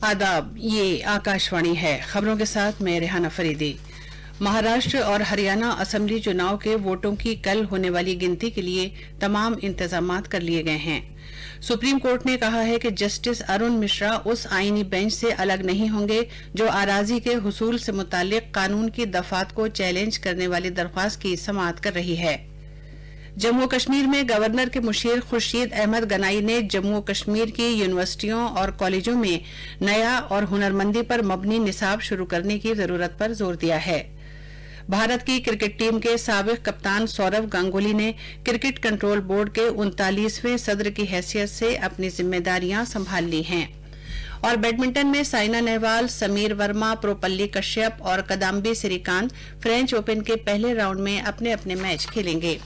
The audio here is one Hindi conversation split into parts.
आदाब, ये आकाशवाणी है। खबरों के साथ मैं रेहाना फरीदी। महाराष्ट्र और हरियाणा असेंबली चुनाव के वोटों की कल होने वाली गिनती के लिए तमाम इंतजामात कर लिए गए हैं। सुप्रीम कोर्ट ने कहा है कि जस्टिस अरुण मिश्रा उस आईनी बेंच से अलग नहीं होंगे जो आराजी के हुसूल से मुताल्लिक कानून की दफात को चैलेंज करने वाली दरख्वास्त की समाअत कर रही है। जम्मू कश्मीर में गवर्नर के मुशीर खुर्शीद अहमद गनाई ने जम्मू कश्मीर की यूनिवर्सिटियों और कॉलेजों में नया और हुनरमंदी पर मबनी निसाब शुरू करने की जरूरत पर जोर दिया है। भारत की क्रिकेट टीम के साबिक कप्तान सौरव गांगुली ने क्रिकेट कंट्रोल बोर्ड के 39वें सदर की हैसियत से अपनी जिम्मेदारियां संभाल ली हैं। और बैडमिंटन में साइना नेहवाल, समीर वर्मा, प्रोपल्ली कश्यप और कदाम्बी श्रीकांत फ्रेंच ओपन के पहले राउंड में अपने अपने मैच खेलेंगे।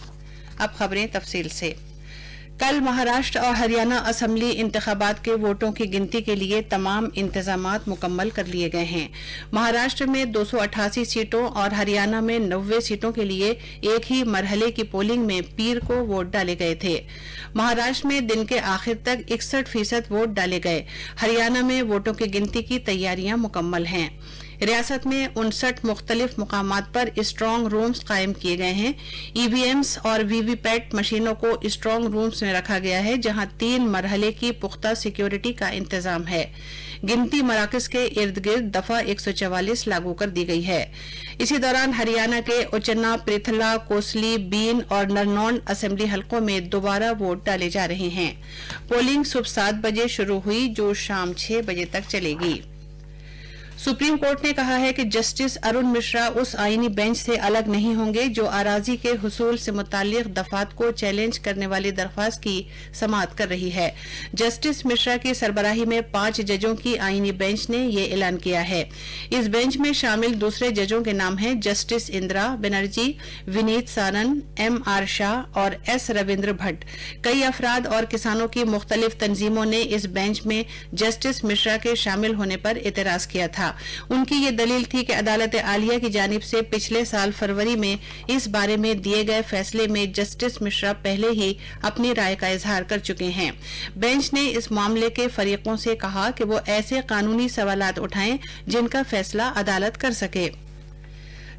अब खबरें तफसील से। कल महाराष्ट्र और हरियाणा असेंबली इंतखाबात के वोटों की गिनती के लिए तमाम इंतजामात मुकम्मल कर लिए गए हैं। महाराष्ट्र में 288 सीटों और हरियाणा में 90 सीटों के लिए एक ही मरहले की पोलिंग में पीर को वोट डाले गए थे। महाराष्ट्र में दिन के आखिर तक 61% वोट डाले गए। हरियाणा में वोटों की गिनती की तैयारियां मुकम्मल हैं। रियासत में 59 मुख्तलिफ मुकामात पर स्ट्रांग रूम्स कायम किए गए हैं। ईवीएम्स और वीवीपैट मशीनों को स्ट्रांग रूम्स में रखा गया है, जहां 3 मरहले की पुख्ता सिक्योरिटी का इंतजाम है। गिनती मराकज के इर्द गिर्द दफा 144 लागू कर दी गई है। इसी दौरान हरियाणा के उचन्ना, पृथला, कोसली, बीन और नरनौंड असेंबली हलकों में दोबारा वोट डाले जा रहे हैं। पोलिंग सुबह 7 बजे शुरू हुई, जो शाम 6 बजे तक चलेगी। सुप्रीम कोर्ट ने कहा है कि जस्टिस अरुण मिश्रा उस आईनी बेंच से अलग नहीं होंगे जो आराजी के हुसूल से मुताल्लिक दफात को चैलेंज करने वाली दरख्वास्त की समाअत कर रही है। जस्टिस मिश्रा की सरबराही में 5 जजों की आईनी बेंच ने ये ऐलान किया है। इस बेंच में शामिल दूसरे जजों के नाम हैं जस्टिस इंदिरा बनर्जी, विनीत सारन, MR शाह और S रविंद्र भट्ट। कई अफराद और किसानों की मुख्तलिफ तंजीमों ने इस बेंच में जस्टिस मिश्रा के शामिल होने पर एतराज किया था। उनकी ये दलील थी कि अदालत आलिया की जानिब से पिछले साल फरवरी में इस बारे में दिए गए फैसले में जस्टिस मिश्रा पहले ही अपनी राय का इजहार कर चुके हैं। बेंच ने इस मामले के फरीकों से कहा कि वो ऐसे कानूनी सवालात उठाएं जिनका फैसला अदालत कर सके।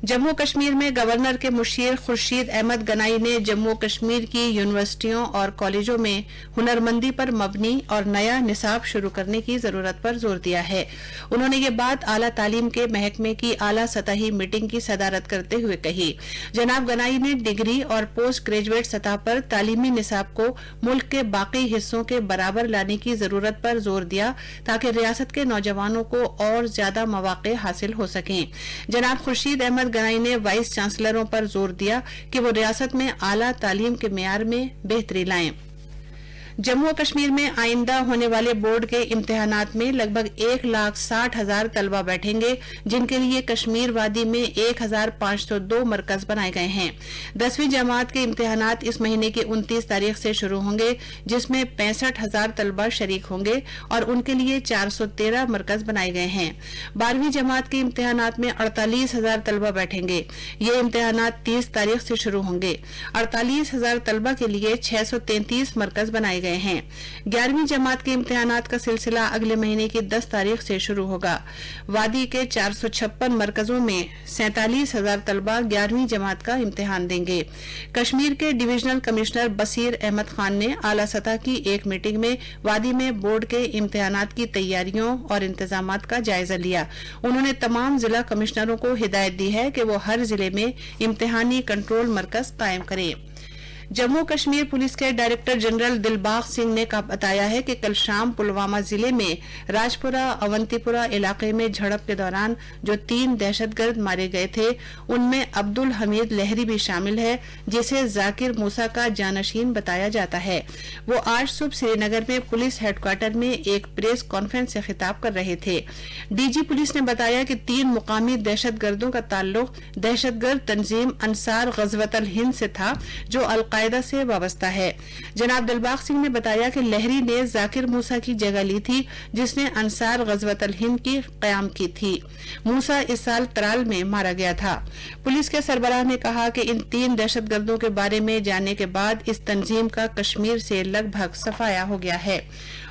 जम्मू कश्मीर में गवर्नर के मुशीर खुर्शीद अहमद गनाई ने जम्मू कश्मीर की यूनिवर्सिटियों और कॉलेजों में हुनरमंदी पर मबनी और नया निसाब शुरू करने की जरूरत पर जोर दिया है। उन्होंने ये बात आला तालीम के महकमे की आला सतही मीटिंग की सदारत करते हुए कही। जनाब गनाई ने डिग्री और पोस्ट ग्रेजुएट सतह पर तालीमी निसाब को मुल्क के बाकी हिस्सों के बराबर लाने की जरूरत पर जोर दिया ताकि रियासत के नौजवानों को और ज्यादा मौके हासिल हो सकें। जनाब खुर्शीद अहमद गनाई ने वाइस चांसलरों पर जोर दिया कि वो रियासत में आला तालीम के मेयार में बेहतरी लाएं। जम्मू कश्मीर में आइंदा होने वाले बोर्ड के इम्तिहानात में लगभग 1,60,000 तलबा बैठेंगे, जिनके लिए कश्मीर वादी में 1,502 मरकज बनाए गए हैं। 10वीं जमात के इम्तिहानात इस महीने की 29 तारीख से शुरू होंगे, जिसमें 65,000 तलबा शरीक होंगे और उनके लिए 413 मरकज बनाए गए हैं। 12वीं जमात के इम्तिहानात में 48,000 तलबा बैठेंगे। ये इम्तिहानात 30 तारीख से शुरू होंगे। 48,000 तलबा के लिए 633 मरकज बनाए गए हैं। 11वीं जमात के इम्तिहानात का सिलसिला अगले महीने की 10 तारीख से शुरू होगा। वादी के 456 मरकजों में 47,000 तलबा 11वीं जमात का इम्तिहान देंगे। कश्मीर के डिविजनल कमिश्नर बसीर अहमद खान ने आला सतह की एक मीटिंग में वादी में बोर्ड के इम्तिहानात की तैयारियों और इंतजामात का जायजा लिया। उन्होंने तमाम जिला कमिश्नरों को हिदायत दी है कि वो हर जिले में इम्तिहानी कंट्रोल मरकज कायम करें। जम्मू कश्मीर पुलिस के डायरेक्टर जनरल दिलबाग सिंह ने बताया है कि कल शाम पुलवामा जिले में राजपुरा अवंतीपुरा इलाके में झड़प के दौरान जो 3 दहशतगर्द मारे गए थे, उनमें अब्दुल हमीद लहरी भी शामिल है, जिसे जाकिर मूसा का जानशीन बताया जाता है। वो आज सुबह श्रीनगर में पुलिस हेडक्वार्टर में एक प्रेस कॉन्फ्रेंस से खिताब कर रहे थे। डीजी पुलिस ने बताया कि 3 मुकामी दहशतगर्दों का ताल्लुक दहशतगर्द तंजीम अंसार गजवतल हिंद से था, जो अलकायदा से वाबस्ता है। जनाब दिलबाग सिंह ने बताया कि लहरी ने जाकिर मूसा की जगह ली थी, जिसने अंसार गजवतल हिंद की क़याम की थी। मूसा इस साल त्राल में मारा गया था। पुलिस के सरबराह ने कहा कि इन 3 दहशतगर्दों के बारे में जानने के बाद इस तंजीम का कश्मीर से लगभग सफाया हो गया है।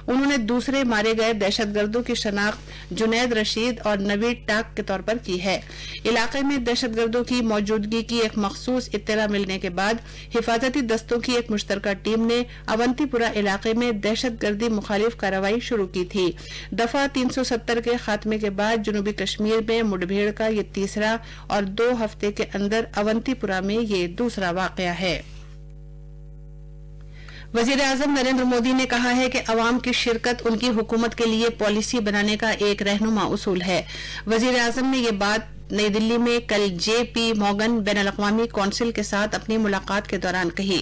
उन्होंने दूसरे मारे गए दहशतगर्दों की शनाख्त जुनैद रशीद और नवीद टाक के तौर पर की है। इलाके में दहशतगर्दों की मौजूदगी की एक मखसूस इत्तला मिलने के बाद हिफाजती दस्तों की एक मुश्तरका टीम ने अवंतीपुरा इलाके में दहशतगर्दी मुखालिफ कार्रवाई शुरू की थी। दफा 370 के खात्मे के बाद जनूबी कश्मीर में मुठभेड़ का ये तीसरा और 2 हफ्ते के अंदर अवंतीपुरा में ये दूसरा वाकया है। वजीर-ए-आज़म नरेंद्र मोदी ने कहा है कि अवाम की शिरकत उनकी हुकूमत के लिए पॉलिसी बनाने का एक रहनुमा उसूल है। वजीर-ए-आज़म ने ये बात नई दिल्ली में कल JP मॉर्गन बैनुल-अक़वामी कौंसिल के साथ अपनी मुलाकात के दौरान कही।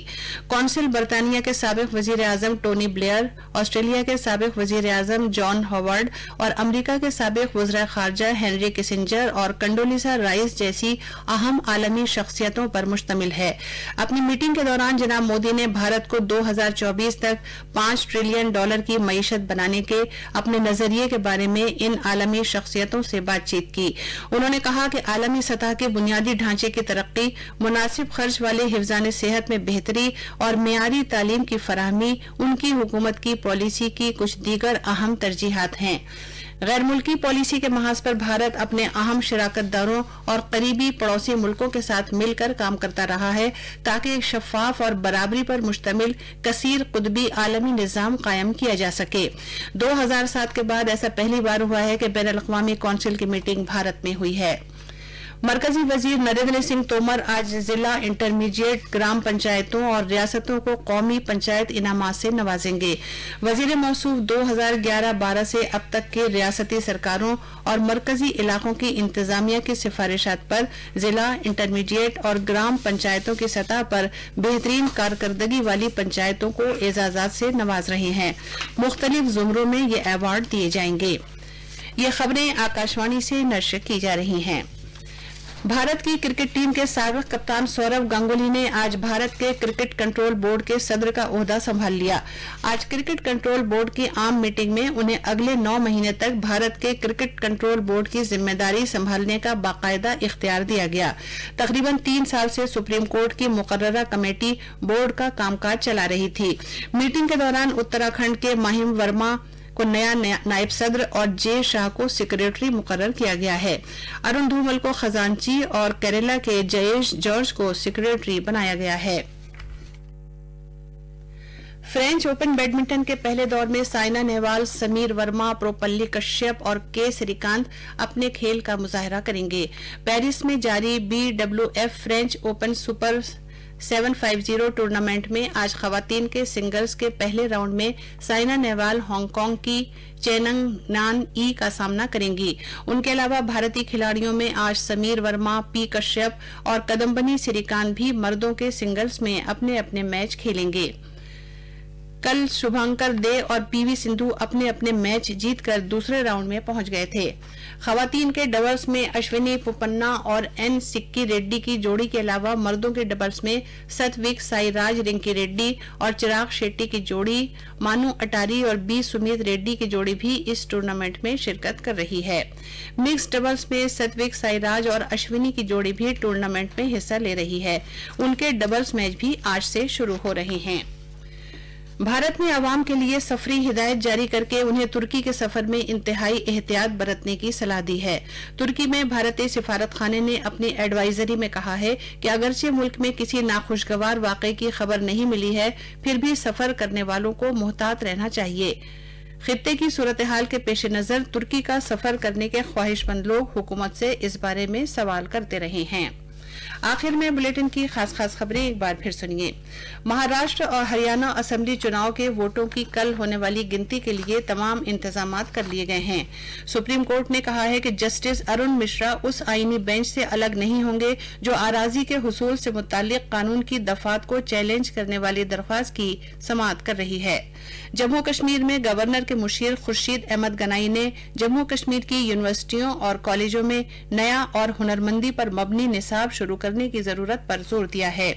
कौंसिल बरतानिया के साबिक वजीर-ए-आज़म टोनी ब्लेयर, ऑस्ट्रेलिया के साबिक वजीर-ए-आज़म जॉन हॉवर्ड और अमरीका के साबिक वज़ीर ख़ारजा हेनरी किसिंजर और कंडोलीसा राइस जैसी अहम आलमी शख्सियतों पर मुश्तमिल है। अपनी मीटिंग के दौरान जनाब मोदी ने भारत को 2024 तक $5 ट्रिलियन की मईशत बनाने के अपने नजरिए के बारे में इन आलमी शख्सियतों से बातचीत की। उन्होंने कहा कि आलमी सतह के बुनियादी ढांचे की तरक्की, मुनासिब खर्च वाले हिफ्ज़ान सेहत में बेहतरी और मेयारी तालीम की फराहमी उनकी हुकूमत की पॉलिसी की कुछ दीगर अहम तरजीहात हैं। गैर मुल्की पॉलिसी के महाज पर भारत अपने अहम शराकतदारों और करीबी पड़ोसी मुल्कों के साथ मिलकर काम करता रहा है ताकि एक शफाफ और बराबरी पर मुश्तमिल कसीर कुतबी आलमी निजाम कायम किया जा सके। 2007 के बाद ऐसा पहली बार हुआ है कि बैनुल-अक़वामी कौंसिल की मीटिंग भारत में हुई है। मरकजी वजीर नरेंद्र सिंह तोमर आज जिला इंटरमीडिएट ग्राम पंचायतों और रियासतों को कौमी पंचायत इनामात से नवाजेंगे। वजीर मौसूफ 2011-12 से अब तक के रियासती सरकारों और मरकजी इलाकों की इंतजामिया की सिफारिशात पर जिला इंटरमीडिएट और ग्राम पंचायतों की सतह पर बेहतरीन कारकर्दगी वाली पंचायतों को एजाजात से नवाज रहे हैं। मुख्तलिफ जुमरों में ये अवार्ड दिए जाएंगे। ये खबरें आकाशवाणी से नश्र की जा रही हैं। भारत की क्रिकेट टीम के साबिक कप्तान सौरव गांगुली ने आज भारत के क्रिकेट कंट्रोल बोर्ड के सदर का ओहदा संभाल लिया। आज क्रिकेट कंट्रोल बोर्ड की आम मीटिंग में उन्हें अगले 9 महीने तक भारत के क्रिकेट कंट्रोल बोर्ड की जिम्मेदारी संभालने का बाकायदा इख्तियार दिया गया। तकरीबन 3 साल से सुप्रीम कोर्ट की मुकर्ररा कमेटी बोर्ड का कामकाज चला रही थी। मीटिंग के दौरान उत्तराखंड के माहिम वर्मा को नया नायब सदर और जे शाह को सेक्रेटरी मुकर्रर किया गया है। अरुण धूमल को खजांची और केरला के जयेश जॉर्ज को सेक्रेटरी बनाया गया है। फ्रेंच ओपन बैडमिंटन के पहले दौर में साइना नेहवाल, समीर वर्मा, प्रोपल्ली कश्यप और के श्रीकांत अपने खेल का मुजाहरा करेंगे। पेरिस में जारी BWF French open super 750 tournament में आज खवातीन के सिंगल्स के पहले राउंड में साइना नेहवाल हांगकांग की चेनंग नान ई का सामना करेंगी। उनके अलावा भारतीय खिलाड़ियों में आज समीर वर्मा, पी कश्यप और कदम्बनी श्रीकांत भी मर्दों के सिंगल्स में अपने अपने मैच खेलेंगे। कल शुभंकर दे और PV सिंधु अपने अपने मैच जीतकर दूसरे राउंड में पहुंच गए थे। खवातीन के डबल्स में अश्विनी पोपन्ना और N सिक्की रेड्डी की जोड़ी के अलावा मर्दों के डबल्स में सत्विक साईराज रिंकी रेड्डी और चिराग शेट्टी की जोड़ी, मानू अटारी और B सुमित रेड्डी की जोड़ी भी इस टूर्नामेंट में शिरकत कर रही है। मिक्स्ड डबल्स में सत्विक साईराज और अश्विनी की जोड़ी भी टूर्नामेंट में हिस्सा ले रही है। उनके डबल्स मैच भी आज से शुरू हो रहे हैं। भारत ने अवाम के लिए सफरी हिदायत जारी करके उन्हें तुर्की के सफर में इंतहाई एहतियात बरतने की सलाह दी है। तुर्की में भारतीय सिफारत खाने ने अपनी एडवाइजरी में कहा है कि अगरचे मुल्क में किसी नाखुशगवार वाकये की खबर नहीं मिली है, फिर भी सफर करने वालों को मुहतात रहना चाहिए। खित्ते की सूरत हाल के पेश नजर तुर्की का सफर करने के ख्वाहिशमंद लोग हुकूमत से इस बारे में सवाल करते रहे हैं। आखिर में बुलेटिन की खास खबरें एक बार फिर सुनिए। महाराष्ट्र और हरियाणा असेंबली चुनाव के वोटों की कल होने वाली गिनती के लिए तमाम इंतजामात कर लिए गए हैं। सुप्रीम कोर्ट ने कहा है कि जस्टिस अरुण मिश्रा उस आईनी बेंच से अलग नहीं होंगे जो आराजी के हुसूल से मुताल्लिक कानून की दफात को चैलेंज करने वाली दरख्वास्त की समाअत कर रही है। जम्मू कश्मीर में गवर्नर के मुशीर खुर्शीद अहमद गनाई ने जम्मू कश्मीर की यूनिवर्सिटियों और कॉलेजों में नया और हुनरमंदी पर मबनी निसाब शुरू करने की जरूरत पर जोर दिया है।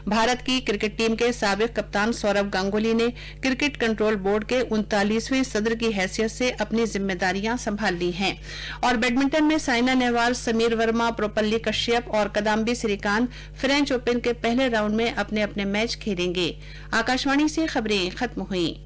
भारत की क्रिकेट टीम के साबिक कप्तान सौरव गांगुली ने क्रिकेट कंट्रोल बोर्ड के 39वें सदर की हैसियत से अपनी जिम्मेदारियां संभाल ली हैं और बैडमिंटन में साइना नेहवाल, समीर वर्मा, प्रोपल्ली कश्यप और कदाम्बी श्रीकांत फ्रेंच ओपन के पहले राउंड में अपने अपने मैच खेलेंगे। आकाशवाणी से खबरें खत्म हुई।